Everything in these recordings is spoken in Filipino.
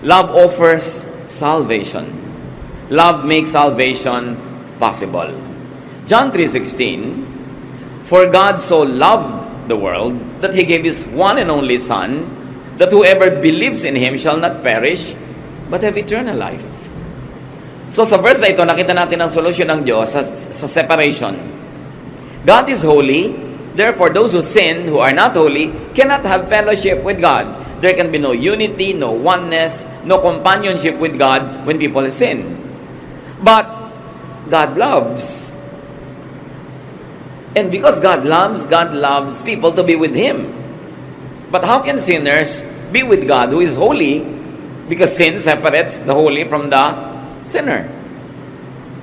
Love offers salvation. Love makes salvation possible. John 3:16, "For God so loved the world that He gave His one and only Son, that whoever believes in Him shall not perish, but have eternal life." So sa verse na ito, nakita natin ang solusyon ng Diyos sa separation. God is holy, therefore those who sin, who are not holy, cannot have fellowship with God. There can be no unity, no oneness, no companionship with God when people sin. But God loves. And because God loves people to be with Him. But how can sinners be with God who is holy? Because sin separates the holy from the sinner.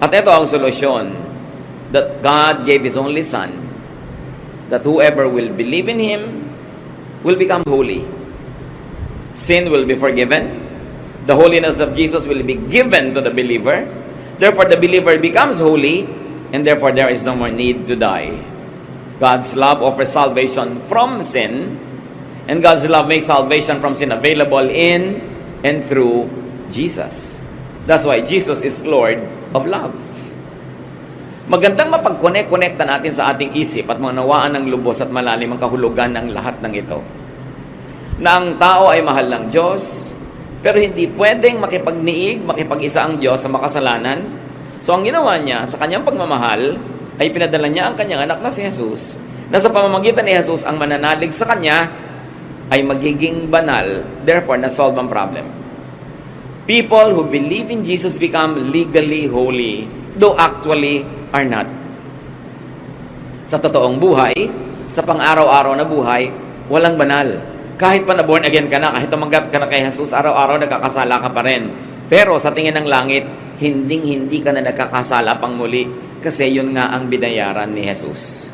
At ito ang solusyon, that God gave His only Son, that whoever will believe in Him will become holy. Sin will be forgiven. The holiness of Jesus will be given to the believer. Therefore, the believer becomes holy, and therefore there is no more need to die. God's love offers salvation from sin, and God's love makes salvation from sin available in and through Jesus. That's why Jesus is Lord of love. Magandang mapag-connect-connecta natin sa ating isip at manawaan ng lubos at malalim ang kahulugan ng lahat ng ito. Na ang tao ay mahal ng Diyos, pero hindi pwedeng makipag-isa ang Diyos sa makasalanan. So ang ginawa niya sa kanyang pagmamahal, ay pinadala niya ang kanyang anak na si Jesus, na sa pamamagitan ni Jesus ang mananalig sa kanya ay magiging banal, therefore na-solve ang problem. People who believe in Jesus become legally holy, though actually are not. Sa totoong buhay, sa pang-araw-araw na buhay, walang banal. Kahit pa na born again ka na, kahit tumanggap ka na kay Jesus, araw-araw nagkakasala ka pa rin. Pero sa tingin ng langit, hindi ka na nagkakasala pang muli, kasi yun nga ang binayaran ni Jesus.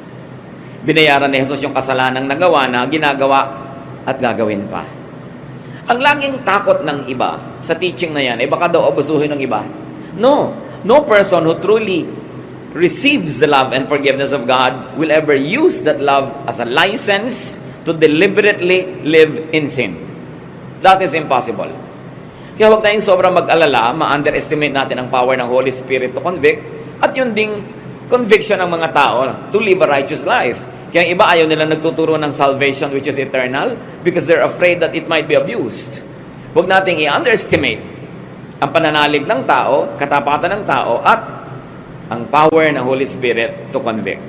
Binayaran ni Jesus yung kasalanang nagawa na, ginagawa at gagawin pa. Ang laging takot ng iba sa teaching na yan, baka daw abusuhin ng iba. No person who truly receives the love and forgiveness of God will ever use that love as a license to deliberately live in sin. That is impossible. Kaya huwag tayong sobrang mag-alala, ma-underestimate natin ang power ng Holy Spirit to convict, at yun ding conviction ng mga tao to live a righteous life. Kaya iba ayaw nila nagtuturo ng salvation which is eternal because they're afraid that it might be abused. Huwag nating i-underestimate ang pananalig ng tao, katapatan ng tao, at ang power ng Holy Spirit to convict.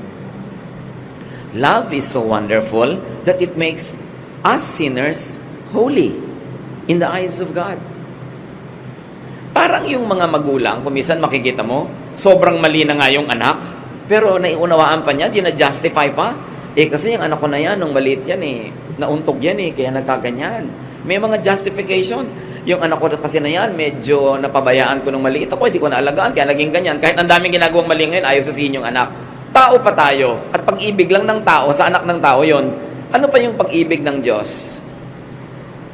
Love is so wonderful that it makes us sinners holy in the eyes of God. Parang yung mga magulang, kung minsan makikita mo, sobrang mali na nga yung anak, pero naiunawaan pa niya, dinajustify pa. Kasi yung anak ko na yan, nung maliit yan nauntog yan kaya nagkaganyan. May mga justification. Yung anak ko kasi na yan, medyo napabayaan ko nung maliit ako, hindi ko naalagaan, kaya naging ganyan. Kahit ang daming ginagawang mali ngayon, ayaw sasabihin yung anak. Tao pa tayo, at pag-ibig lang ng tao sa anak ng tao yon. Ano pa yung pag-ibig ng Diyos?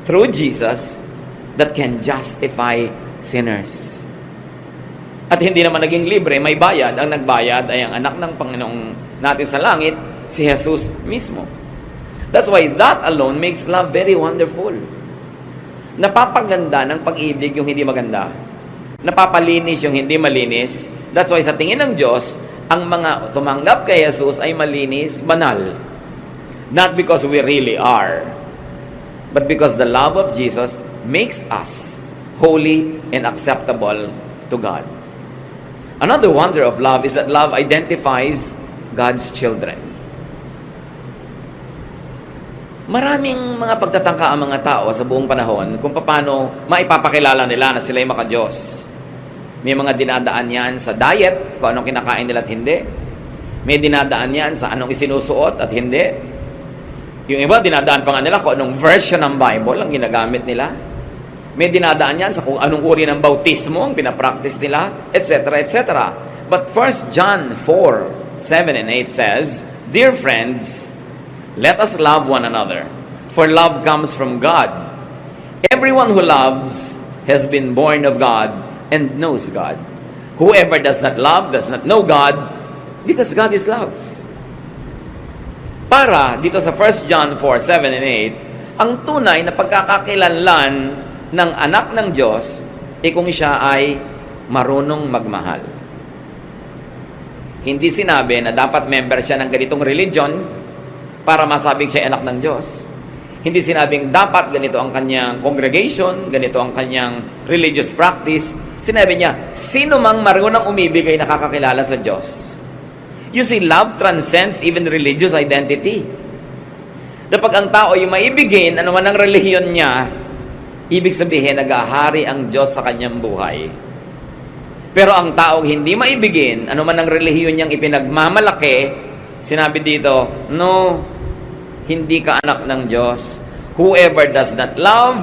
Through Jesus, that can justify sinners. At hindi naman naging libre, may bayad. Ang nagbayad ay ang anak ng Panginoong natin sa langit, si Jesus mismo. That's why that alone makes love very wonderful. Napapaganda ng pag-ibig yung hindi maganda. Napapalinis yung hindi malinis. That's why sa tingin ng Diyos, ang mga tumanggap kay Jesus ay malinis, banal. Not because we really are, but because the love of Jesus makes us holy and acceptable to God. Another wonder of love is that love identifies God's children. Maraming mga pagtatangka ang mga tao sa buong panahon kung paano maipapakilala nila na sila'y maka-Diyos. May mga dinadaan yan sa diet, kung anong kinakain nila at hindi. May dinadaan yan sa anong isinusuot at hindi. Yung iba, dinadaan pa nga nila kung anong version ng Bible ang ginagamit nila. May dinadaan yan sa kung anong uri ng bautismo ang pinapractice nila, etc., etc. But 1 John 4:7 and 8 says, "Dear friends, let us love one another, for love comes from God. Everyone who loves has been born of God and knows God. Whoever does not love does not know God, because God is love." Para dito sa 1 John 4:7 and 8, ang tunay na pagkakakilanlan ng anak ng Diyos kung siya ay marunong magmahal. Hindi sinabi na dapat member siya ng ganitong religion para masabing siya ay anak ng Diyos. Hindi sinabing dapat ganito ang kanyang congregation, ganito ang kanyang religious practice. Sinabi niya, sino mang marunong umibig ay nakakakilala sa Diyos. You see, love transcends even religious identity. Kapag ang tao ay maibigin, ano man ang relihiyon niya, ibig sabihin, nag-ahari ang Diyos sa kanyang buhay. Pero ang taong hindi maibigin, ano man ang relihiyon niyang ipinagmamalaki, sinabi dito, no, hindi ka anak ng Diyos. Whoever does not love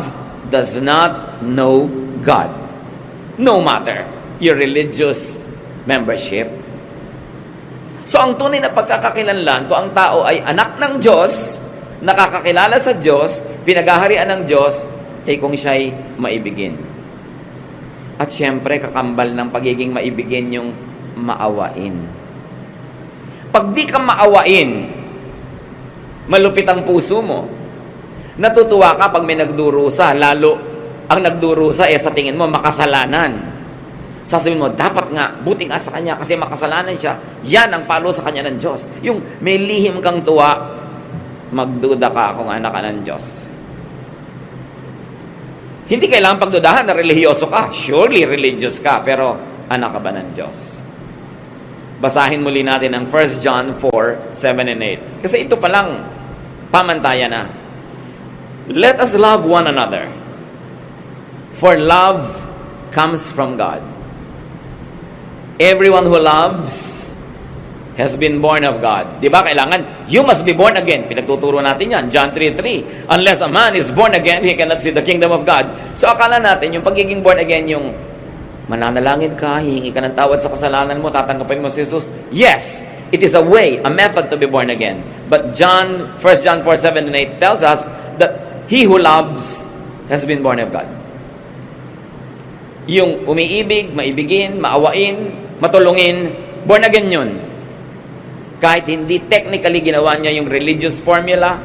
does not know God. No matter your religious membership. So ang tunay na pagkakakilanlan, kung ang tao ay anak ng Diyos, nakakakilala sa Diyos, pinaghaharian ng Diyos, kung siya'y maibigin. At syempre, kakambal ng pagiging maibigin yung maawain. Pag di ka maawain, malupit ang puso mo. Natutuwa ka pag may nagdurusa, lalo ang nagdurusa sa tingin mo makasalanan. Sasabihin mo, dapat nga, buti nga sa kanya kasi makasalanan siya. Yan ang palo sa kanya ng Diyos. Yung may lihim kang tuwa, magduda ka kung anak ka ng Diyos. Hindi kailangan pagdudahan na relihiyoso ka. Surely religious ka, pero anak ka ba ng Diyos? Basahin muli natin ang 1 John 4, 7 and 8. Kasi ito palang pamantayan na. Let us love one another. For love comes from God. Everyone who loves has been born of God. Di ba? Kailangan, you must be born again. Pinagtuturo natin yan. John 3:3. Unless a man is born again, he cannot see the kingdom of God. So akala natin, yung pagiging born again, yung mananalangin ka, hihingi ka ng tawad sa kasalanan mo, tatanggapin mo si Jesus. Yes, it is a way, a method to be born again. But 1 John 4, 7 and 8 tells us that he who loves has been born of God. Yung umiibig, maibigin, maawain, matulungin, born again yun. Kahit hindi technically ginawa niya yung religious formula,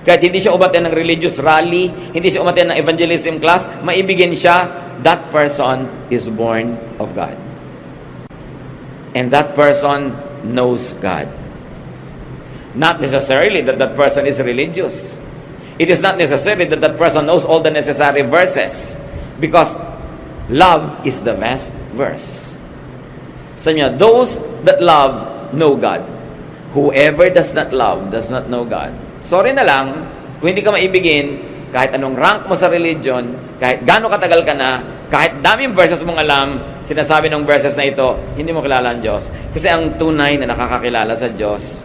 kahit hindi siya umaten ng religious rally, hindi siya umaten ng evangelism class, maibigin siya, that person is born of God. And that person knows God. Not necessarily that that person is religious. It is not necessary that that person knows all the necessary verses. Because love is the best verse. Sabi niya, those that love know God. Whoever does not love does not know God. Sorry na lang, kung hindi ka maibigin, kahit anong rank mo sa religion, kahit gaano katagal ka na, kahit daming verses mong alam, sinasabi ng verses na ito, hindi mo kilala ang Diyos. Kasi ang tunay na nakakakilala sa Diyos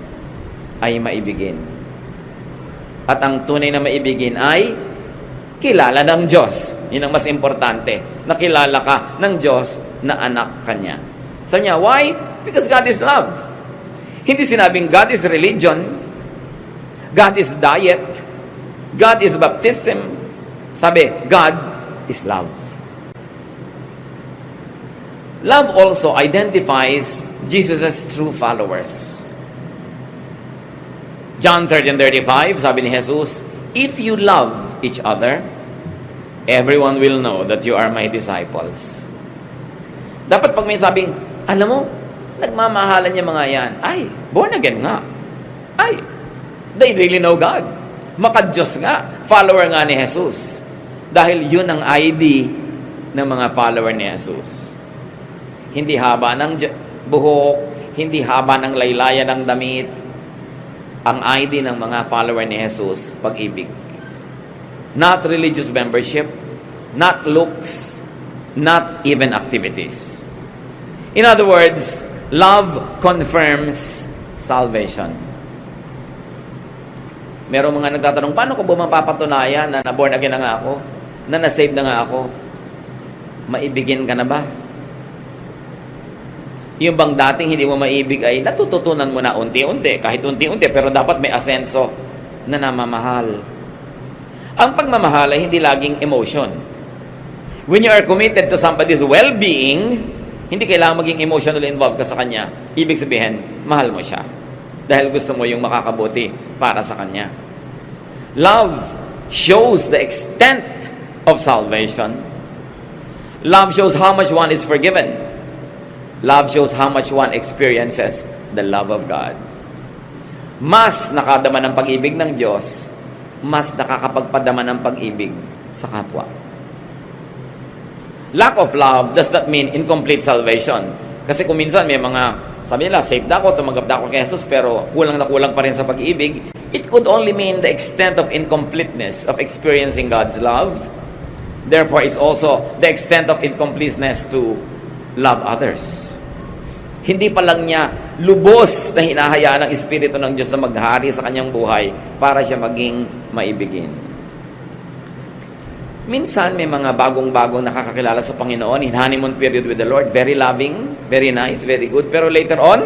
ay maibigin. At ang tunay na maibigin ay kilala ng Diyos. Yun ang mas importante. Nakilala ka ng Diyos na anak kanya. Sabi niya, why? Because God is love. Hindi sinabing God is religion, God is diet, God is baptism. Sabi, God is love. Love also identifies Jesus' true followers. John 13:35, sabi ni Jesus, if you love each other, everyone will know that you are my disciples. Dapat pag may sabing, alam mo, nagmamahalan niya mga yan. Ay, born again nga. Ay, they really know God. Maka-Diyos nga. Follower nga ni Jesus. Dahil yun ang ID ng mga follower ni Jesus. Hindi haba ng buhok, hindi haba ng laylayan ng damit. Ang ID ng mga follower ni Jesus, pag-ibig. Not religious membership, not looks, not even activities. In other words, love confirms salvation. Merong mga nagtatanong, paano ko ba mapapatunayan na born again na nga ako? Na na-save na nga ako? Maibigin ka na ba? Yung bang dating hindi mo maibig ay natututunan mo na unti-unti, kahit unti-unti, pero dapat may asenso na namamahal. Ang pagmamahal ay hindi laging emotion. When you are committed to somebody's well-being, hindi kailangan maging emotionally involved ka sa kanya. Ibig sabihin, mahal mo siya. Dahil gusto mo yung makakabuti para sa kanya. Love shows the extent of salvation. Love shows how much one is forgiven. Love shows how much one experiences the love of God. Mas nakadama ng pag-ibig ng Diyos, mas nakakapagpadama ng pag-ibig sa kapwa. Lack of love does not mean incomplete salvation. Kasi kung minsan may mga, sabi nila, saved ako, tumanggap na ako kay Jesus, pero kulang na kulang pa rin sa pag-ibig, it could only mean the extent of incompleteness of experiencing God's love. Therefore, it's also the extent of incompleteness to love others. Hindi pa lang niya lubos na hinahayaan ng Espiritu ng Diyos na maghari sa kanyang buhay para siya maging maibigin. Minsan, may mga bagong-bagong nakakakilala sa Panginoon in honeymoon period with the Lord. Very loving, very nice, very good. Pero later on,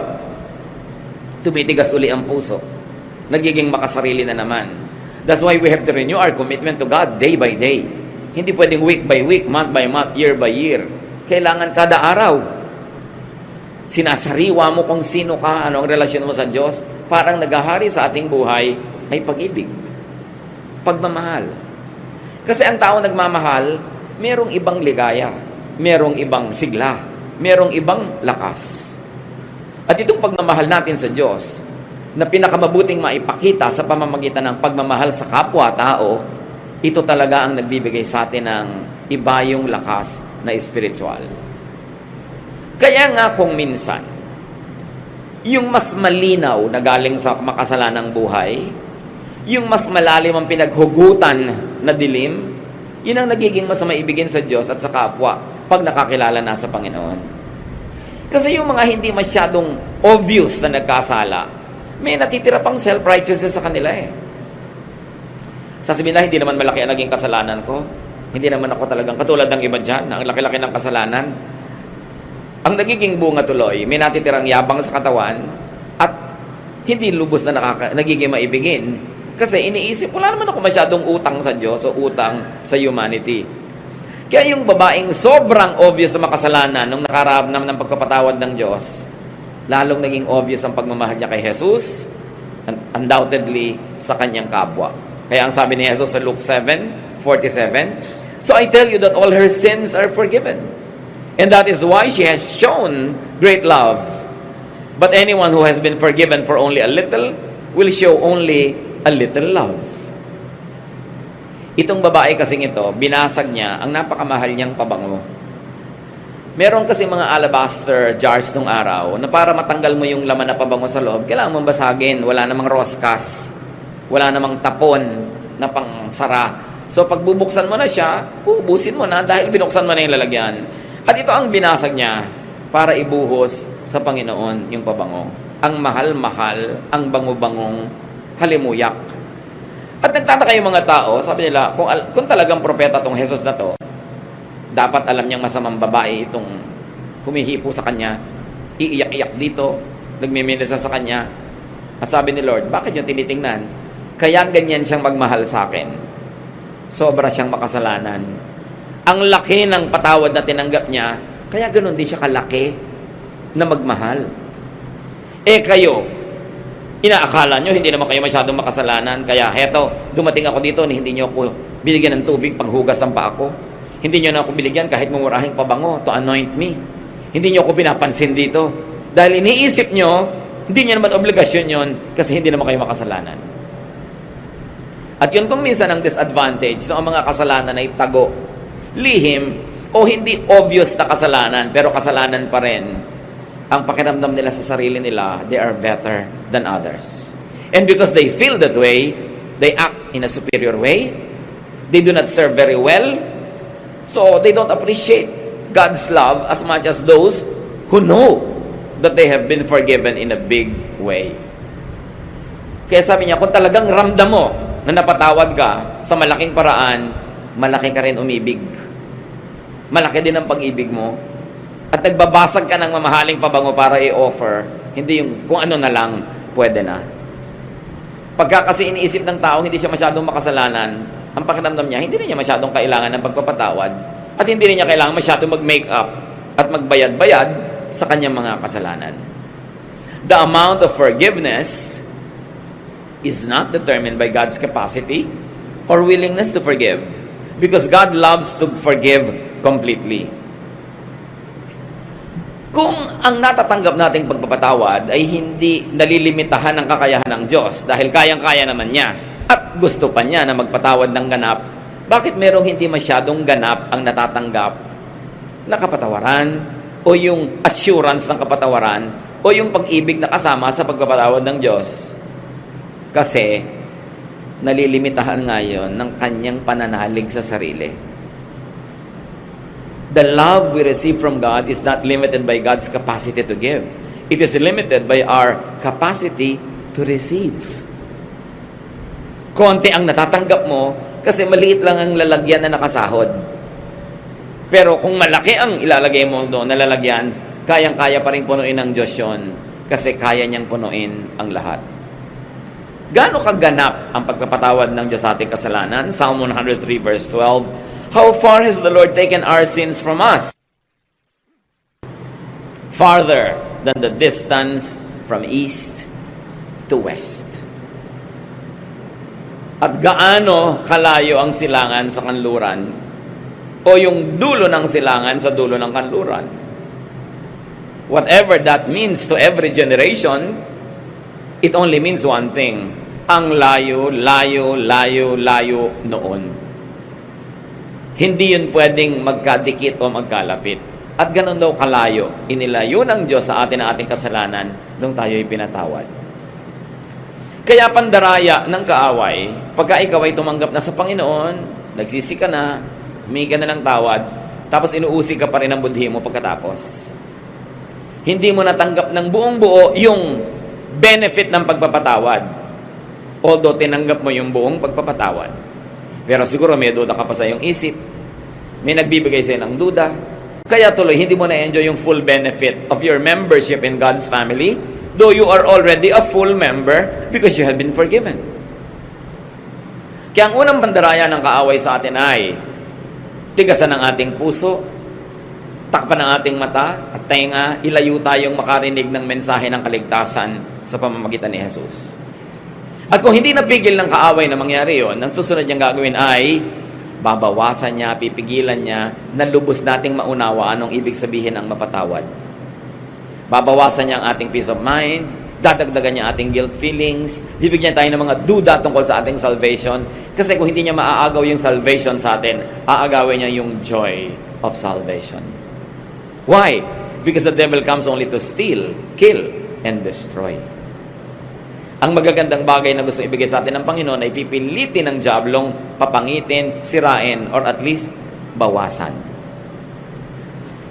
tumitigas uli ang puso. Nagiging makasarili na naman. That's why we have to renew our commitment to God day by day. Hindi pwedeng week by week, month by month, year by year. Kailangan kada araw. Sinasariwa mo kung sino ka, ano ang relasyon mo sa Diyos. Parang naghahari sa ating buhay ay pag-ibig. Pagmamahal. Kasi ang tao nagmamahal, merong ibang ligaya, merong ibang sigla, merong ibang lakas. At itong pagmamahal natin sa Diyos, na pinakamabuting maipakita sa pamamagitan ng pagmamahal sa kapwa-tao, ito talaga ang nagbibigay sa atin ng iba yung lakas na espiritual. Kaya nga kung minsan, yung mas malinaw na galing sa makasalanang buhay, yung mas malalim ang pinaghugutan na dilim, yun ang nagiging mas maibigin sa Diyos at sa kapwa pag nakakilala na sa Panginoon. Kasi yung mga hindi masyadong obvious na nagkasala, may natitira pang self-righteousness sa kanila eh. Sasabihin na, hindi naman malaki ang naging kasalanan ko. Hindi naman ako talagang katulad ng iba dyan, na ang laki-laki ng kasalanan. Ang nagiging bunga tuloy, may natitirang yabang sa katawan at hindi lubos na nagiging maibigin. Kasi iniisip, wala naman ako masyadong utang sa Diyos o utang sa humanity. Kaya yung babaeng sobrang obvious na makasalanan nung nakararap naman ng pagpapatawad ng Diyos, lalong naging obvious ang pagmamahal niya kay Jesus, undoubtedly sa kanyang kapwa. Kaya ang sabi ni Jesus sa Luke 7:47, "So I tell you that all her sins are forgiven. And that is why she has shown great love. But anyone who has been forgiven for only a little will show only a little love." Itong babae kasing ito, binasag niya ang napakamahal niyang pabango. Meron kasi mga alabaster jars nung araw na para matanggal mo yung laman na pabango sa loob, kailangan mong basagin. Wala namang roskas. Wala namang tapon na pangsara. So pag bubuksan mo na siya, ubusin mo na dahil binuksan mo na yung lalagyan. At ito ang binasag niya para ibuhos sa Panginoon yung pabango. Ang mahal-mahal, ang bango-bangong halimuyak. At nagtataka yung mga tao, sabi nila, kung talagang propeta tong Jesus na to, dapat alam niyang masamang babae itong humihipo sa kanya, iiyak-iyak dito, nagmiminisa sa kanya. At sabi ni Lord, bakit yung tinitingnan? Kaya ganyan siyang magmahal sa akin. Sobra siyang makasalanan. Ang laki ng patawad na tinanggap niya, kaya ganun din siya kalaki na magmahal. Kayo, inaakala nyo, hindi naman kayo masyadong makasalanan, kaya heto, dumating ako dito, hindi nyo ako binigyan ng tubig panghugas ng paa ko. Hindi nyo na ako binigyan kahit mumurahing pabango to anoint me. Hindi nyo ako pinapansin dito. Dahil iniisip nyo, hindi nyo naman obligasyon yon kasi hindi naman kayo makasalanan. At yun kung minsan ang disadvantage so ang mga kasalanan ay tago, lihim, o hindi obvious na kasalanan, pero kasalanan pa rin. Ang pakiramdam nila sa sarili nila, they are better than others. And because they feel that way, they act in a superior way. They do not serve very well. So they don't appreciate God's love as much as those who know that they have been forgiven in a big way. Kaya sabi niya, kung talagang ramdam mo na napatawad ka sa malaking paraan, malaki ka rin umibig. Malaki din ang pag-ibig mo. At nagbabasag ka ng mamahaling pabango para i-offer, hindi yung kung ano na lang, pwede na. Pagka kasi iniisip ng tao, hindi siya masyadong makasalanan, ang pakiramdam niya, hindi rin niya masyadong kailangan ng pagpapatawad, at hindi rin niya kailangan masyadong mag-make up at magbayad-bayad sa kanyang mga kasalanan. The amount of forgiveness is not determined by God's capacity or willingness to forgive, Because God loves to forgive completely. Kung ang natatanggap nating pagpapatawad ay hindi nalilimitahan ng kakayahan ng Diyos dahil kayang-kaya naman niya at gusto pa niya na magpatawad ng ganap, bakit merong hindi masyadong ganap ang natatanggap na kapatawaran o yung assurance ng kapatawaran o yung pag-ibig na kasama sa pagpapatawad ng Diyos? Kasi nalilimitahan ngayon ng kanyang pananalig sa sarili. The love we receive from God is not limited by God's capacity to give. It is limited by our capacity to receive. Konti ang natatanggap mo kasi maliit lang ang lalagyan na nakasahod. Pero kung malaki ang ilalagay mo doon na lalagyan, kayang-kaya pa rin punuin ng Diyos yun kasi kaya niyang punuin ang lahat. Gaano kaganap ang pagpapatawad ng Diyos sa ating kasalanan? Psalm 103 verse 12, how far has the Lord taken our sins from us? Farther than the distance from east to west. At gaano kalayo ang silangan sa kanluran o yung dulo ng silangan sa dulo ng kanluran. Whatever that means to every generation, it only means one thing. Ang layo, layo, layo, layo noon. Hindi yun pwedeng magkadikit o magkalapit. At ganun daw kalayo, inilayo ng Diyos sa atin ang ating kasalanan nung tayo'y pinatawad. Kaya pandaraya ng kaaway, pagka ikaw ay tumanggap na sa Panginoon, nagsisi ka na, humingi ka na ng tawad, tapos inuusig ka pa rin ang budhi mo pagkatapos. Hindi mo natanggap ng buong buo yung benefit ng pagpapatawad. Although tinanggap mo yung buong pagpapatawad. Pero siguro may duda ka pa sa iyong isip. May nagbibigay sa'yo ng duda. Kaya tuloy, hindi mo na-enjoy yung full benefit of your membership in God's family, though you are already a full member because you have been forgiven. Kaya ang unang pandaraya ng kaaway sa atin ay tigasan ng ating puso, takpan ng ating mata at tenga, ilayo tayong makarinig ng mensahe ng kaligtasan sa pamamagitan ni Jesus. At kung hindi napigil ng kaaway na mangyari yon, ang susunod niyang gagawin ay babawasan niya, pipigilan niya na lubos nating maunawaan ang ibig sabihin ng mapatawad. Babawasan niya ang ating peace of mind, dadagdagan niya ating guilt feelings, bibigyan tayo ng mga duda tungkol sa ating salvation. Kasi kung hindi niya maaagaw yung salvation sa atin, aagawin niya yung joy of salvation. Why? Because the devil comes only to steal, kill, and destroy. Ang magagandang bagay na gusto ibigay sa atin ng Panginoon ay pipilitin ng diablong papangitin, sirain, or at least bawasan.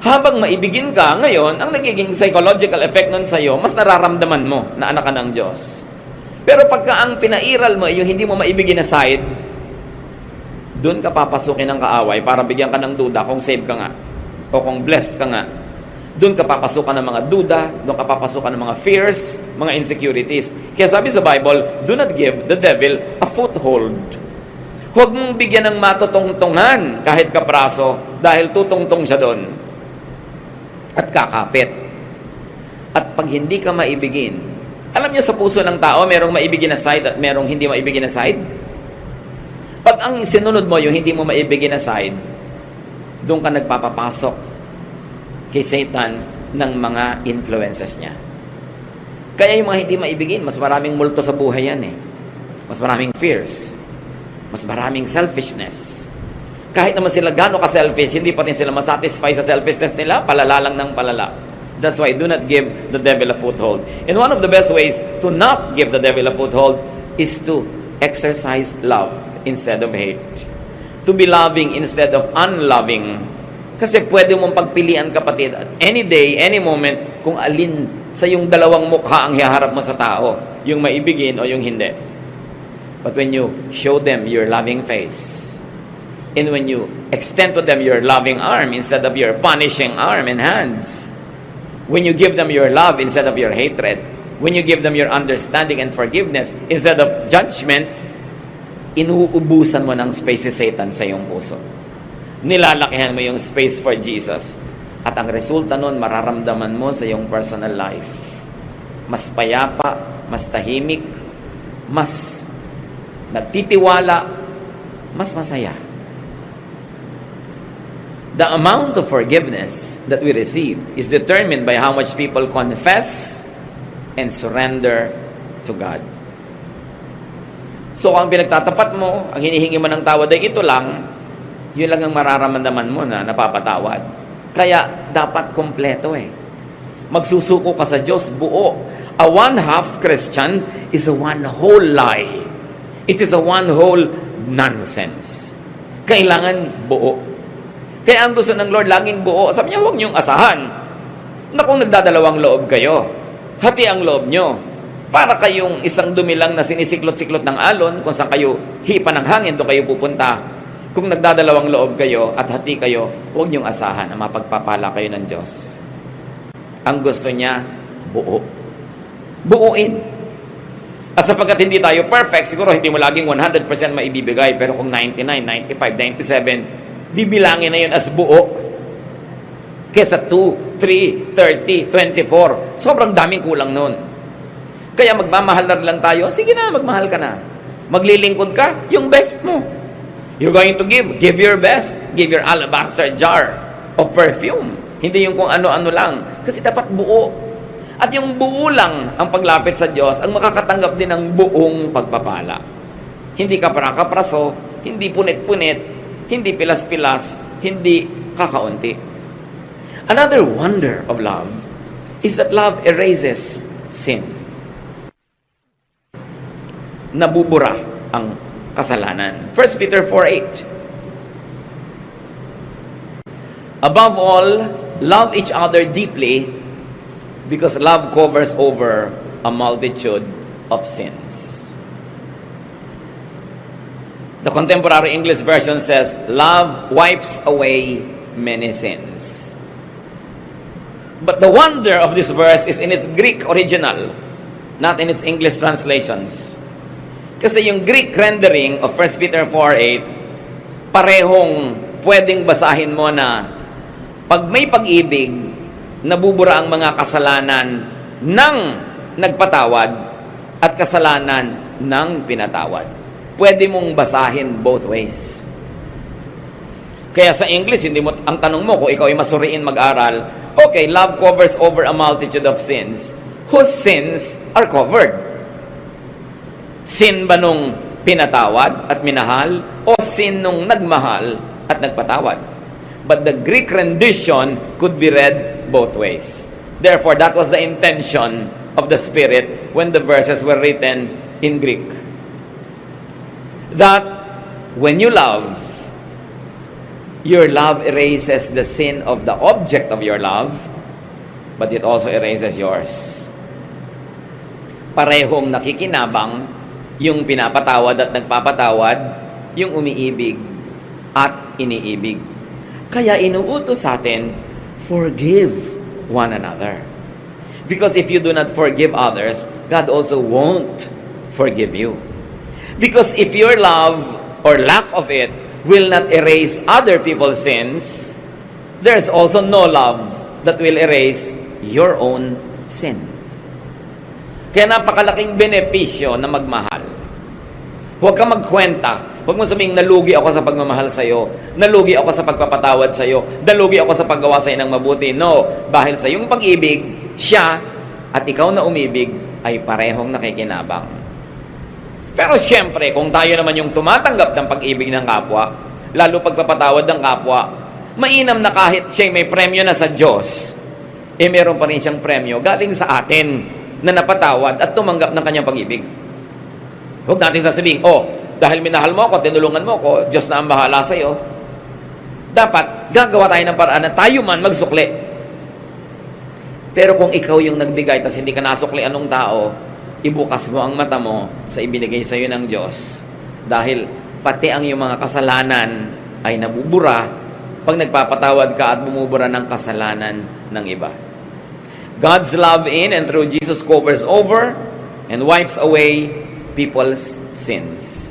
Habang maibigin ka, ngayon, ang nagiging psychological effect nun sa'yo, mas nararamdaman mo na anak ka ng Diyos. Pero pagka ang pinairal mo, yung hindi mo maibigin na side, doon ka papasukin ng kaaway para bigyan ka ng duda kung saved ka nga o kung blessed ka nga. Doon ka papasukan ng mga duda, doon ka papasukan ng mga fears, mga insecurities. Kaya sabi sa Bible, do not give the devil a foothold. Huwag mong bigyan ng matutungtungan kahit kapraso dahil tutungtong siya doon. At kakapit. At pag hindi ka maibigin, alam niyo sa puso ng tao, merong maibigin na side at merong hindi maibigin na side. Pag ang sinunod mo yung hindi mo maibigin na side, doon ka nagpapapasok kay Satan ng mga influences niya. Kaya yung mga hindi maibigin, mas maraming multo sa buhay yan eh. Mas maraming fears. Mas maraming selfishness. Kahit naman sila gaano ka-selfish, hindi pa rin sila masatisfy sa selfishness nila, palala lang ng palala. That's why do not give the devil a foothold. And one of the best ways to not give the devil a foothold is to exercise love instead of hate. To be loving instead of unloving. Kasi pwede mong pagpilian, kapatid, at any day, any moment, kung alin sa yung dalawang mukha ang hiharap mo sa tao, yung maibigin o yung hindi. But when you show them your loving face, and when you extend to them your loving arm instead of your punishing arm and hands, when you give them your love instead of your hatred, when you give them your understanding and forgiveness instead of judgment, inuubusan mo ng space si Satan sa iyong puso. Nilalakihan mo yung space for Jesus. At ang resulta nun, mararamdaman mo sa iyong personal life. Mas payapa, mas tahimik, mas nagtitiwala, mas masaya. The amount of forgiveness that we receive is determined by how much people confess and surrender to God. So, ang pinagtatapat mo, ang hinihingi mo ng tawad ay ito lang, yun lang ang mararamdaman mo na napapatawad. Kaya, dapat kompleto Magsusuko ka sa Diyos, buo. A one-half Christian is a one whole lie. It is a one whole nonsense. Kailangan buo. Kaya ang gusto ng Lord, laging buo. Sabi niya, huwag niyong asahan na kung nagdadalawang loob kayo, hati ang loob niyo. Para kayong isang dumilang na sinisiklot-siklot ng alon, kung saan kayo hipa ng hangin, doon kayo pupunta. Kung nagdadalawang loob kayo at hati kayo, huwag niyong asahan na mapagpapala kayo ng Diyos. Ang gusto niya, buo. Buuin. At sapagkat hindi tayo perfect, siguro hindi mo laging 100% maibibigay, pero kung 99, 95, 97, bibilangin na yun as buo. Kesa 2, 3, 30, 24. Sobrang daming kulang nun. Kaya magmamahal na lang tayo, sige na, magmahal ka na. Maglilingkod ka, yung best mo. You're going to give your best. Give your alabaster jar of perfume. Hindi yung kung ano-ano lang. Kasi dapat buo. At yung buo lang ang paglapit sa Diyos, ang makakatanggap din ng buong pagpapala. Hindi kapra-kapraso, hindi punit-punit, hindi pilas-pilas, hindi kakaunti. Another wonder of love is that love erases sin. Nabubura ang kasalanan. 1 Peter 4:8. Above all, love each other deeply because love covers over a multitude of sins. The contemporary English version says, love wipes away many sins. But the wonder of this verse is in its Greek original, not in its English translations. Kasi yung Greek rendering of 1 Peter 4:8, parehong pwedeng basahin mo na pag may pag-ibig, nabubura ang mga kasalanan ng nagpatawad at kasalanan ng pinatawad. Pwede mong basahin both ways. Kaya sa English, hindi mo, ang tanong mo, kung ikaw ay masuriin mag-aral, okay, love covers over a multitude of sins. Whose sins are covered? Sin ba nung pinatawad at minahal? O sin nung nagmahal at nagpatawad? But the Greek rendition could be read both ways. Therefore, that was the intention of the Spirit when the verses were written in Greek. That when you love, your love erases the sin of the object of your love, but it also erases yours. Parehong nakikinabang yung pinapatawad at nagpapatawad, yung umiibig at iniibig. Kaya inuutos sa atin, forgive one another. Because if you do not forgive others, God also won't forgive you. Because if your love or lack of it will not erase other people's sins, there's also no love that will erase your own sin. Kaya napakalaking benepisyo na magmahal. Huwag ka magkwenta. Huwag mo sabihing, nalugi ako sa pagmamahal sa'yo. Nalugi ako sa pagpapatawad sa'yo. Nalugi ako sa paggawa sa'yo ng mabuti. No. Dahil sa iyong pag-ibig, siya at ikaw na umibig ay parehong nakikinabang. Pero siyempre, kung tayo naman yung tumatanggap ng pag-ibig ng kapwa, lalo pagpapatawad ng kapwa, mainam na kahit siya may premyo na sa Diyos, meron pa rin siyang premyo galing sa atin na napatawad at tumanggap ng kanyang pag-ibig. Huwag natin sasabihin, dahil minahal mo ako, tinulungan mo ako, Diyos na ang bahala sa iyo. Dapat, gagawa tayo ng paraan na tayo man magsukli. Pero kung ikaw yung nagbigay, tas hindi ka nasukli anong tao, ibukas mo ang mata mo sa ibinigay sa iyo ng Diyos. Dahil pati ang iyong mga kasalanan ay nabubura pag nagpapatawad ka at bumubura ng kasalanan ng iba. God's love in and through Jesus covers over and wipes away people's sins.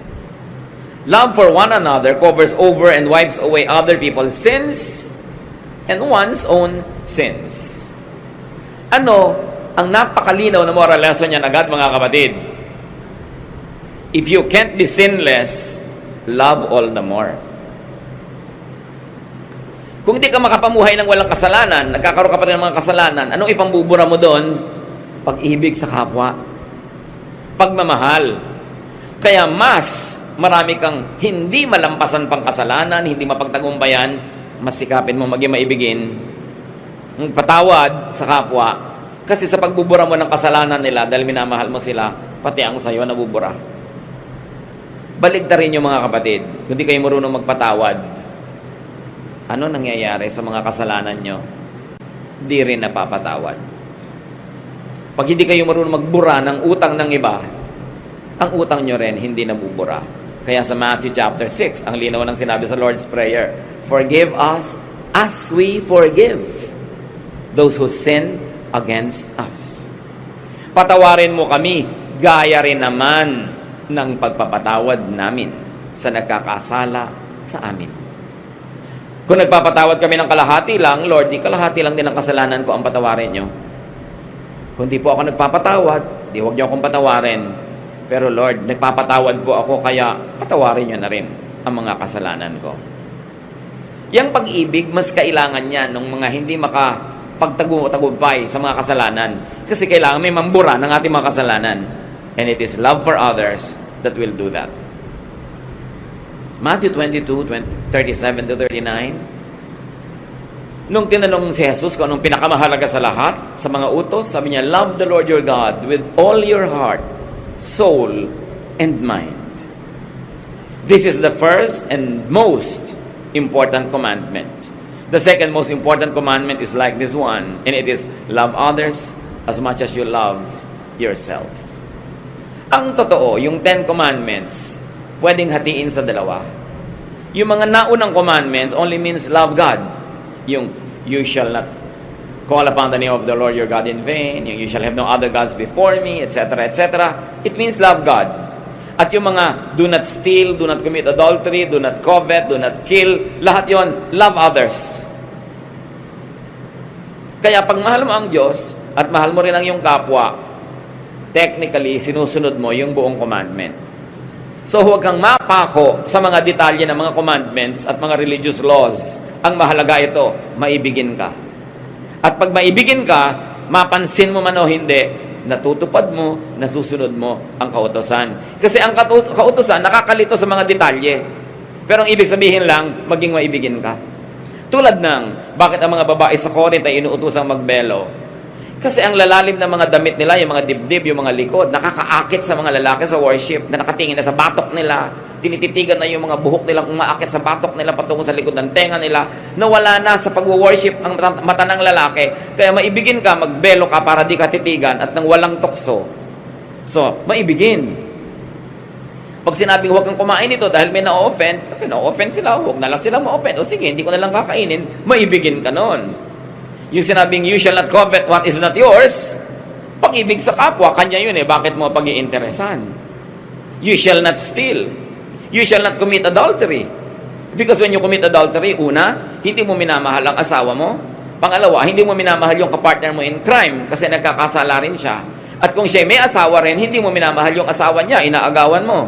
Love for one another covers over and wipes away other people's sins and one's own sins. Ano ang napakalinaw na moral lesson niyan agad, mga kapatid? If you can't be sinless, love all the more. Kung di ka makapamuhay ng walang kasalanan, nagkakaroon ka pa rin ng mga kasalanan, anong ipambubura mo doon? Pag-ibig sa kapwa. Pagmamahal. Kaya mas marami kang hindi malampasan pang kasalanan, hindi mapagtagumpayan, mas sikapin mo maging maibigin, patawad sa kapwa, kasi sa pagbubura mo ng kasalanan nila, dahil minamahal mo sila, pati ang sayo nabubura. Baligtarin yung mga kapatid, kung di kayo marunong magpatawad, ano nangyayari sa mga kasalanan nyo? Di rin napapatawad. Pag hindi kayo marunong magbura ng utang ng iba, ang utang nyo rin hindi nabubura. Kaya sa Matthew chapter 6, ang linaw ng sinabi sa Lord's Prayer, forgive us as we forgive those who sin against us. Patawarin mo kami, gaya rin naman ng pagpapatawad namin sa nagkakasala sa amin. Kung nagpapatawad kami ng kalahati lang, Lord, di kalahati lang din ang kasalanan ko ang patawarin nyo. Kung di po ako nagpapatawad, di huwag nyo akong patawarin. Pero Lord, nagpapatawad po ako, kaya patawarin nyo na rin ang mga kasalanan ko. Yang pag-ibig, mas kailangan yan ng mga hindi makapagtagumpay sa mga kasalanan. Kasi kailangan may mambura ng ating mga kasalanan. And it is love for others that will do that. Matthew 22:37 to 39. Nung tinanong si Jesus kung anong pinakamahalaga sa lahat, sa mga utos, sabi niya, love the Lord your God with all your heart, soul, and mind. This is the first and most important commandment. The second most important commandment is like this one, and it is love others as much as you love yourself. Ang totoo, yung 10 commandments, pwedeng hatiin sa dalawa. Yung mga naunang commandments only means love God. Yung you shall not call upon the name of the Lord your God in vain, yung you shall have no other gods before me, etc., etc. It means love God. At yung mga do not steal, do not commit adultery, do not covet, do not kill, lahat yon love others. Kaya pag mahal mo ang Diyos at mahal mo rin ang iyong kapwa, technically, sinusunod mo yung buong commandment. So huwag kang mapako sa mga detalye ng mga commandments at mga religious laws. Ang mahalaga ito, maibigin ka. At pag maibigin ka, mapansin mo man o hindi, natutupad mo, nasusunod mo ang kautosan. Kasi ang kautosan, nakakalito sa mga detalye. Pero ang ibig sabihin lang, maging maibigin ka. Tulad ng, bakit ang mga babae sa Corinth ay inuutosang magbelo? Kasi ang lalalim ng mga damit nila, yung mga dibdib, yung mga likod, nakakaakit sa mga lalaki sa worship, na nakatingin na sa batok nila, tinititigan na yung mga buhok nilang umaakit sa batok nila patungo sa likod ng tenga nila, nawala na sa pag-worship ang mata ng lalaki. Kaya maibigin ka, magbelo ka para di ka titigan at nang walang tukso. So, maibigin. Pag sinabing huwag kang kumain ito dahil may na-offend, kasi na-offend sila, huwag na lang sila ma-offend. O sige, hindi ko na lang kakainin, maibigin ka nun. Yung sinabing, you shall not covet what is not yours, pag-ibig sa kapwa, kanya yun eh, bakit mo pag-iinteresan? You shall not steal. You shall not commit adultery. Because when you commit adultery, una, hindi mo minamahal ang asawa mo. Pangalawa, hindi mo minamahal yung kapartner mo in crime kasi nagkakasala rin siya. At kung siya may asawa rin, hindi mo minamahal yung asawa niya, inaagawan mo.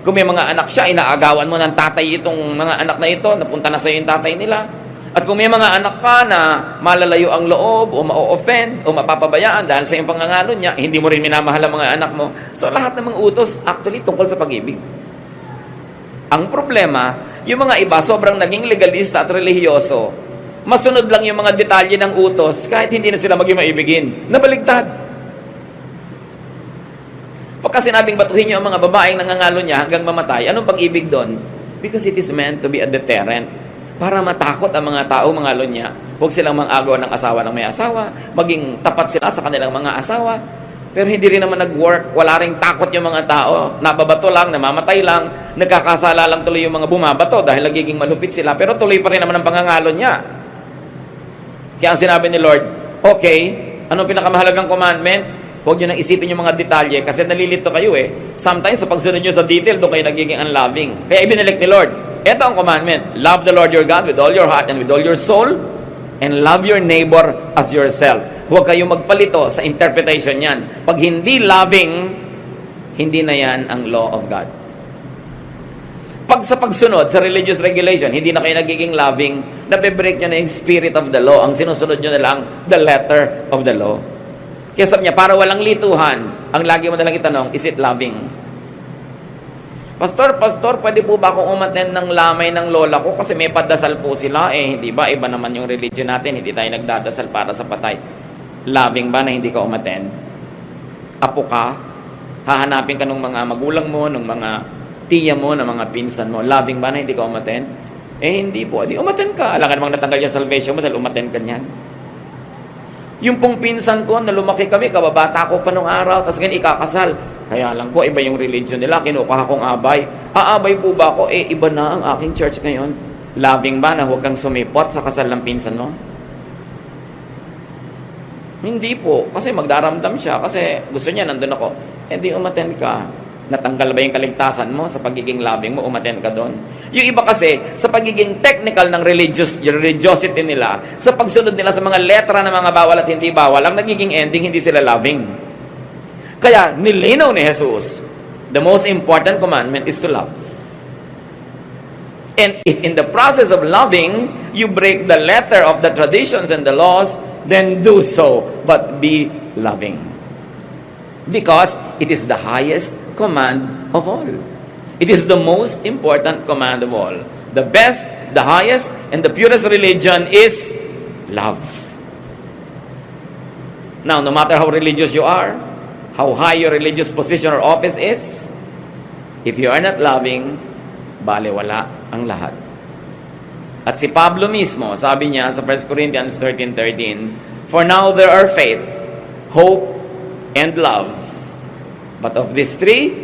Kung may mga anak siya, inaagawan mo ng tatay itong mga anak na ito, napunta na sa iyo yung tatay nila. At kung may mga anak ka na malalayo ang loob o ma-offend o mapapabayaan dahil sa iyong pangangalo niya, hindi mo rin minamahal ang mga anak mo. So lahat ng mga utos actually tungkol sa pag-ibig. Ang problema, yung mga iba sobrang naging legalista at relihiyoso. Masunod lang yung mga detalye ng utos kahit hindi na sila maging maibigin. Nabaligtad. Pagka sinabing batuhin niyo ang mga babaeng nangangalo niya hanggang mamatay, anong pag-ibig doon? Because it is meant to be a deterrent. Para matakot ang mga tao, mga lunya. Huwag silang mang-agaw ng asawa ng may asawa. Maging tapat sila sa kanilang mga asawa. Pero hindi rin naman nag-work. Wala ring takot yung mga tao. Nababato lang, namamatay lang. Nagkakasala lang tuloy yung mga bumabato dahil nagiging malupit sila. Pero tuloy pa rin naman ang pangangalo niya. Kaya ang sinabi ni Lord, okay, anong pinakamahalagang commandment? Huwag nyo nang isipin yung mga detalye kasi nalilito kayo eh. Sometimes sa pagsunod nyo sa detail, doon kayo nagiging unloving. Kaya ibinalik ni Lord, ito ang commandment, love the Lord your God with all your heart and with all your soul, and love your neighbor as yourself. Huwag kayong magpalito sa interpretation yan. Pag hindi loving, hindi na yan ang law of God. Pag sa pagsunod sa religious regulation, hindi na kayo nagiging loving, nabe-break nyo na yung spirit of the law. Ang sinusunod nyo na lang, the letter of the law. Kaya sabi niya, para walang lituhan, ang lagi mo na lang itanong, is it loving? Pastor, pwede po ba akong umattend ng lamay ng lola ko? Kasi may padasal po sila. Hindi ba? Iba naman yung religion natin. Hindi tayo nagdadasal para sa patay. Loving ba na hindi ka umattend? Apo ka? Hahanapin ka ng mga magulang mo, ng mga tiya mo, ng mga pinsan mo. Loving ba na hindi ka umattend? Hindi po. Di umattend ka. Alam ka namang natanggal yung salvation mo dahil umattend ka niyan. Yung pong pinsan ko, na lumaki kami, kababata ko pa nung araw, tapos ganyan ikakasal. Kaya lang po, iba yung religion nila, kinukuha kong abay. Aabay po ba ako? Iba na ang aking church ngayon. Loving ba na huwag kang sumipot sa kasal ng pinsan mo? Hindi po. Kasi magdaramdam siya. Kasi gusto niya, nandun ako. Hindi umattend ka. Natanggal ba yung kaligtasan mo sa pagiging loving mo? Umattend ka doon. Yung iba kasi, sa pagiging technical ng religiosity nila, sa pagsunod nila sa mga letra ng mga bawal at hindi bawal, ang nagiging ending, hindi sila loving. Kaya, nilinaw ni Jesus, the most important commandment is to love. And if in the process of loving, you break the letter of the traditions and the laws, then do so, but be loving. Because it is the highest command of all. It is the most important command of all. The best, the highest, and the purest religion is love. Now, no matter how religious you are, how high your religious position or office is, if you are not loving, balewala ang lahat. At si Pablo mismo, sabi niya sa 1 Corinthians 13:13, for now there are faith, hope, and love. But of these three,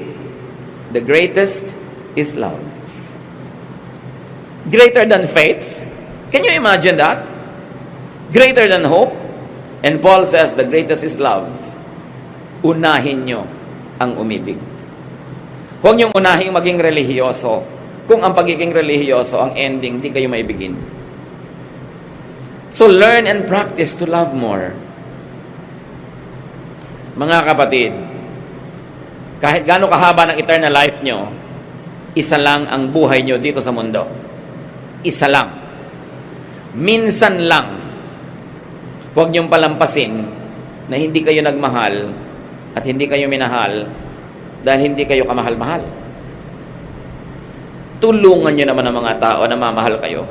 the greatest is love. Greater than faith? Can you imagine that? Greater than hope? And Paul says, the greatest is love. Unahin nyo ang umibig. Huwag niyong unahing maging relihiyoso. Kung ang pagiging relihiyoso, ang ending, di kayo maibigin. So learn and practice to love more. Mga kapatid, kahit gaano kahaba ng eternal life nyo, isa lang ang buhay nyo dito sa mundo. Isa lang. Minsan lang. Huwag nyong palampasin na hindi kayo nagmahal at hindi kayo minahal dahil hindi kayo kamahal-mahal. Tulungan nyo naman ang mga tao na mamahal kayo.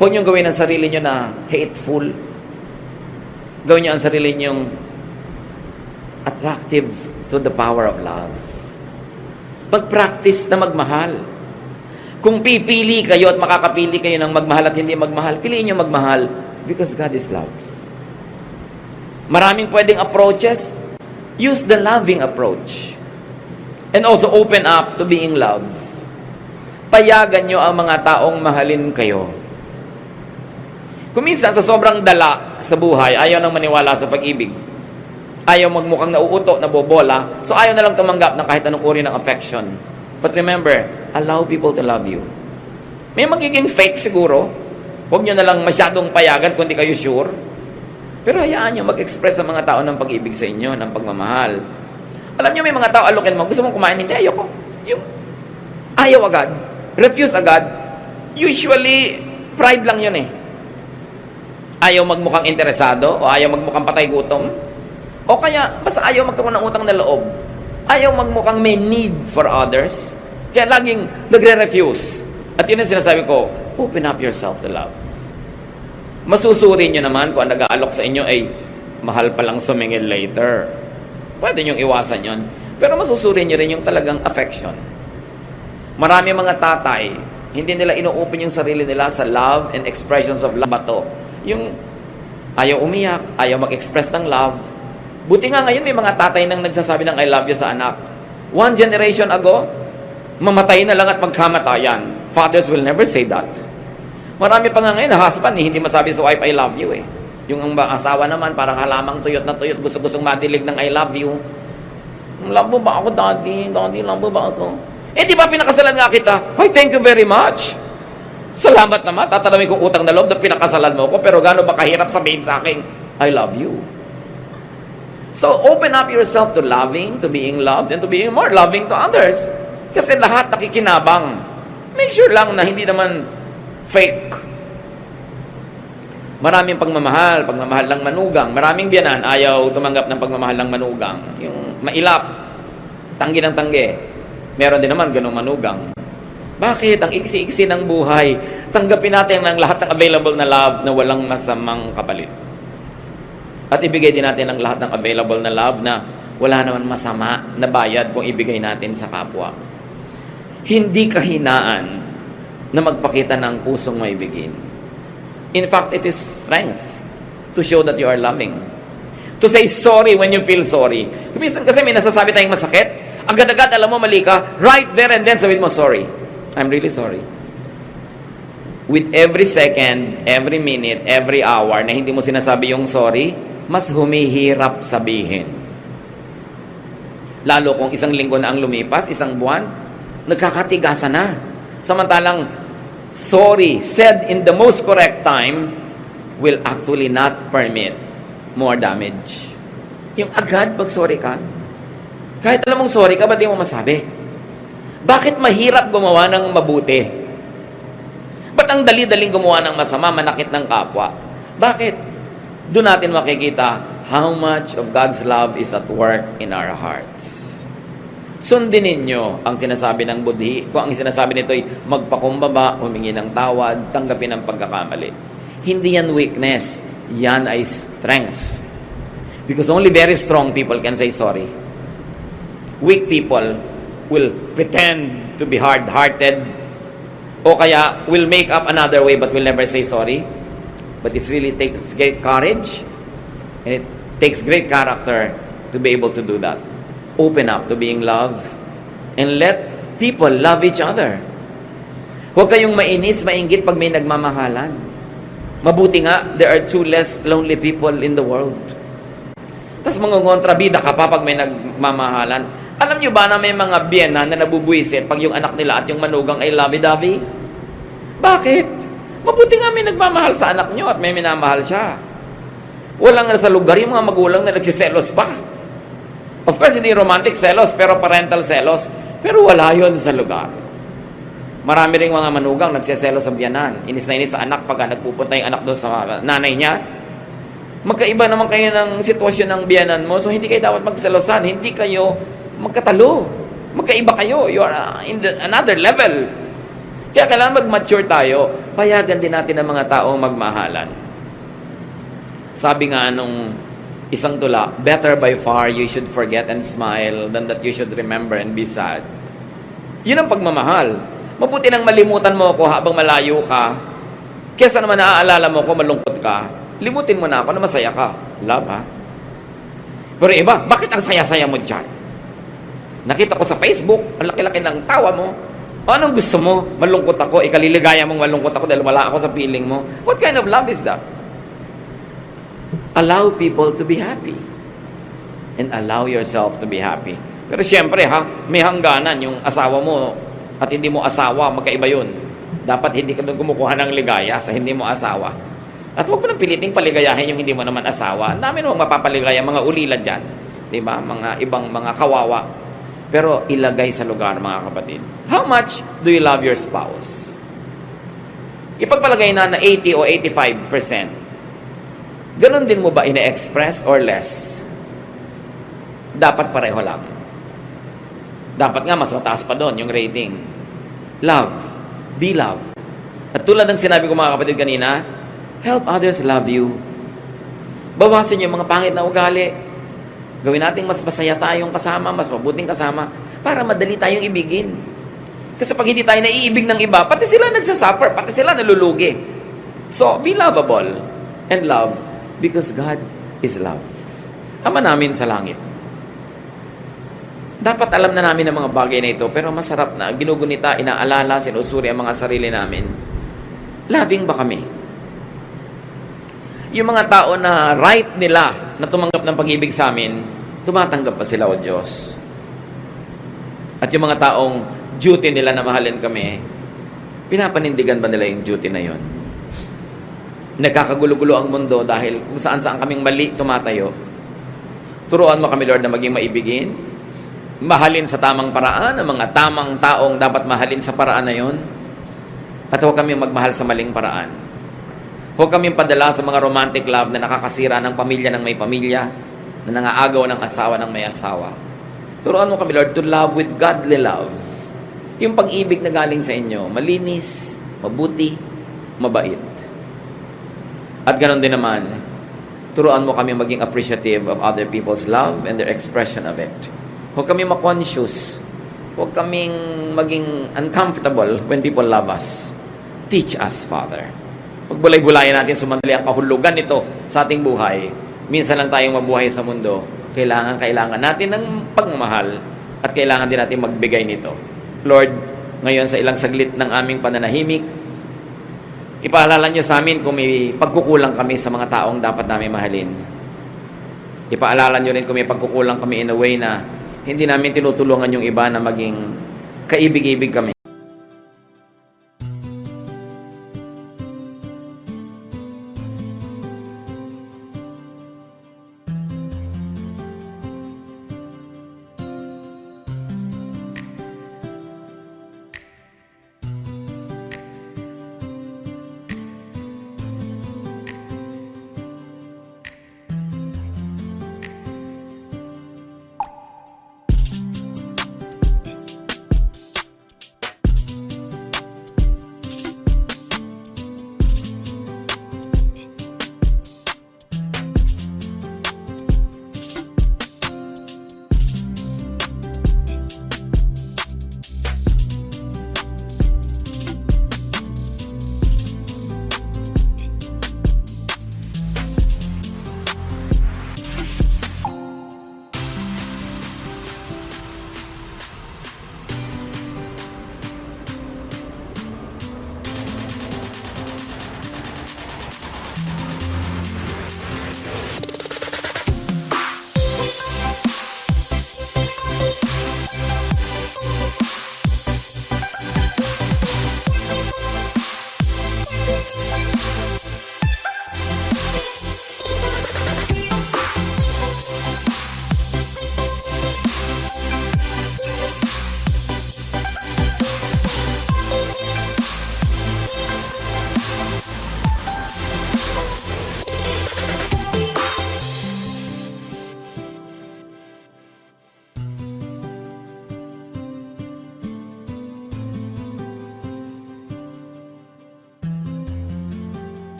Huwag nyong gawin ang sarili nyo na hateful. Gawin nyo ang sarili nyong attractive to the power of love. Pag-practice na magmahal. Kung pipili kayo at makakapili kayo ng magmahal at hindi magmahal, piliin nyo magmahal because God is love. Maraming pwedeng approaches. Use the loving approach. And also open up to being loved. Payagan nyo ang mga taong mahalin kayo. Kung minsan sa sobrang dala sa buhay, ayaw nang maniwala sa pag-ibig. Ayaw magmukhang nauuto, nabobola. So ayaw na lang tumanggap ng kahit anong uri ng affection. But remember, allow people to love you. May magiging fake siguro. Huwag nyo na lang masyadong payagan kung di kayo sure. Pero hayaan nyo mag-express sa mga tao ng pag-ibig sa inyo, ng pagmamahal. Alam nyo, may mga tao alokin mo, gusto mong kumain, hindi, ayoko. Yung ayaw agad, refuse agad. Usually, pride lang yun eh. Ayaw magmukhang interesado, o ayaw magmukhang patay gutom. O kaya, basta ayaw magkaroon ng utang na loob. Ayaw magmukhang may need for others. Kaya laging nagre-refuse. At yun ang sinasabi ko, open up yourself to love. Masusuri nyo naman kung ang nag-aalok sa inyo ay mahal palang sumingil later. Pwede nyong iwasan yon. Pero masusuri nyo rin yung talagang affection. Marami mga tatay, hindi nila ino-open yung sarili nila sa love and expressions of love. Bato. Yung ayaw umiyak, ayaw mag-express ng love. Buti nga ngayon may mga tatay nang nagsasabi ng I love you sa anak. One generation ago, mamatay na lang at magkamatayan. Fathers will never say that. Marami pa nga ngayon, husband, hindi masabi sa wife, I love you eh. Yung ang asawa naman, parang halamang tuyot na tuyot, gusto-gustong madilig ng I love you. Love mo ba ako, daddy? Daddy, love mo ba ako? Eh, di ba pinakasalan nga kita? Ay, thank you very much. Salamat naman, tatanawin kong utang na loob na pinakasalan mo ko, pero gano'n ba kahirap sabihin sa akin, I love you. So, open up yourself to loving, to being loved, and to being more loving to others. Kasi lahat nakikinabang. Make sure lang na hindi naman fake. Maraming pagmamahal ng manugang. Maraming biyanan, ayaw tumanggap ng pagmamahal ng manugang. Yung mailap, tanggi ng tanggi. Meron din naman ganung manugang. Bakit? Ang iksi-iksi ng buhay. Tanggapin natin ang lahat ng available na love na walang masamang kapalit. At ibigay din natin ang lahat ng available na love na wala naman masama na bayad kung ibigay natin sa kapwa. Hindi kahinaan na magpakita ng pusong maibigin. In fact, it is strength to show that you are loving. To say sorry when you feel sorry. Kuminsan kasi may nasasabi tayong masakit, agad-agad alam mo mali ka, right there and then sabihin mo, sorry. I'm really sorry. With every second, every minute, every hour na hindi mo sinasabi yung sorry, mas humihirap sabihin. Lalo kung isang linggo na ang lumipas, isang buwan, nagkakatigasan na. Samantalang, sorry said in the most correct time will actually not permit more damage. Yung agad pag sorry ka, kahit alam mong sorry ka, ba't di mo masabi? Bakit mahirap gumawa ng mabuti? Ba't ang dali-daling gumawa ng masama, manakit ng kapwa? Bakit? Doon natin makikita how much of God's love is at work in our hearts. Sundin ninyo ang sinasabi ng budhi. Kung ang sinasabi nito ay magpakumbaba, humingi ng tawad, tanggapin ang pagkakamali. Hindi yan weakness. Yan ay strength. Because only very strong people can say sorry. Weak people will pretend to be hard-hearted o kaya will make up another way but will never say sorry. But it really takes great courage and it takes great character to be able to do that. Open up to being loved and let people love each other. Huwag kayong mainis, mainggit pag may nagmamahalan. Mabuti nga, there are 2 less lonely people in the world. Tapos mangongontrabida ka pa pag may nagmamahalan. Alam nyo ba na may mga biyena na nabubuisit pag yung anak nila at yung manugang ay lovey-dovey? Bakit? Mabuti nga may nagmamahal sa anak nyo at may minamahal siya. Walang sa lugar yung mga magulang na nagsiselos pa. Of course, hindi romantic selos, pero parental selos. Pero wala yun sa lugar. Marami rin mga manugang nagsiselos sa biyanan. Inis na inis sa anak pagka nagpupunta yung anak doon sa nanay niya. Magkaiba naman kayo ng sitwasyon ng biyanan mo, so hindi kayo dapat magselosan. Hindi kayo magkatalo. Magkaiba kayo. You are in another level. Kaya kailangan mag-mature tayo. Payagan din natin ang mga taong magmahalan. Sabi nga nung isang tula, better by far you should forget and smile than that you should remember and be sad. Yun ang pagmamahal. Mabuti nang malimutan mo ako habang malayo ka, kesa naman naaalala mo ko malungkot ka, limutin mo na ako na masaya ka. Love, ha? Pero iba, bakit ang saya-saya mo dyan? Nakita ko sa Facebook, ang laki-laki ng tawa mo. Anong gusto mo? Malungkot ako, ikaliligaya mong malungkot ako dahil wala ako sa feeling mo. What kind of love is that? Allow people to be happy. And allow yourself to be happy. Pero siyempre ha, may hangganan yung asawa mo at hindi mo asawa, magkaiba yun. Dapat hindi ka doon kumukuha ng ligaya sa hindi mo asawa. At huwag mo nang piliting paligayahin yung hindi mo naman asawa. Ang dami namang mapapaligaya, mga ulila dyan. Diba? Mga ibang mga kawawa. Pero ilagay sa lugar, mga kapatid. How much do you love your spouse? Ipagpalagay na 80 o 85%. Ganon din mo ba ina-express or less? Dapat pareho lang. Dapat nga mas mataas pa doon yung rating. Love. Be love. At tulad ng sinabi ko mga kapatid kanina, help others love you. Bawasin yung mga pangit na ugali. Gawin nating mas masaya tayong kasama, mas mabuting kasama, para madali tayong ibigin. Kasi pag hindi tayo naiibig ng iba, pati sila nagsasuffer, pati sila nalulugi. So, be lovable and love because God is love. Ama namin sa langit. Dapat alam na namin ang mga bagay na ito, pero masarap na ginugunita, inaalala, sinusuri ang mga sarili namin. Loving ba kami? Yung mga tao na right nila na tumanggap ng pag-ibig sa amin, tumatanggap pa sila o Diyos. At yung mga taong duty nila na mahalin kami, pinapanindigan ba nila yung duty na yon? Nagkakagulo-gulo ang mundo dahil kung saan-saan kaming mali tumatayo. Turuan mo kami, Lord, na maging maibigin, mahalin sa tamang paraan, ang mga tamang taong dapat mahalin sa paraan na yon, at huwag kami magmahal sa maling paraan. Huwag kami padala sa mga romantic love na nakakasira ng pamilya ng may pamilya, na nangaagaw ng asawa ng may asawa. Turuan mo kami, Lord, to love with godly love. Yung pag-ibig na galing sa inyo, malinis, mabuti, mabait. At ganoon din naman, turuan mo kami maging appreciative of other people's love and their expression of it. Huwag kami ma-conscious. Huwag kaming maging uncomfortable when people love us. Teach us, Father. Pagbulay-bulayan natin sumandali ang kahulugan nito sa ating buhay. Minsan lang tayong mabuhay sa mundo. Kailangan natin ng pagmamahal at kailangan din natin magbigay nito. Lord, ngayon sa ilang saglit ng aming pananahimik, ipaalala niyo sa amin kung may pagkukulang kami sa mga taong dapat namin mahalin. Ipaalala niyo rin kung may pagkukulang kami in a way na hindi namin tinutulungan yung iba na maging kaibig-ibig kami.